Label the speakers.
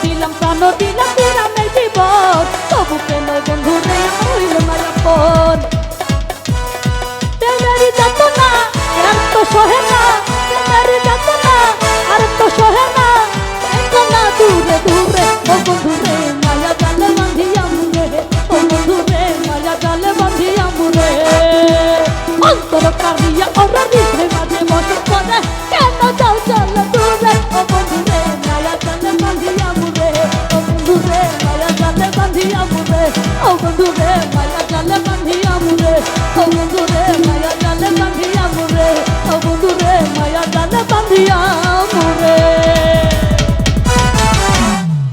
Speaker 1: দিলাম প্রাণ দিলাম দিলাম এই জীবন, তবু কেন বন্ধু রে হইল না আপন। প্রেমেরই যাতনা আর তো সহে না, প্রেমেরই যাতনা আর তো সহে না, দেখো না দূরে দূরে ও বন্ধু রে মায়া জালে বাঁধিয়া মুরে, ও বন্ধু রে মায়া জালে বাঁধিয়া মুরে। অন্তর কারিয়া ওরা হৃদয় মাঝে বসে পড়ে, কেন যাও চলো দূরে ও বন্ধু রে মায়া জালে বাঁধিয়া মুরে, ও বন্ধু রে মায়া জালে বাঁধিয়া মুরে, ও বন্ধু রে মায়া জালে বাঁধিয়া মুরে, ও বন্ধু রে মায়া জালে বাঁধিয়া মুরে, ও বন্ধু রে মায়া জালে বাঁধিয়া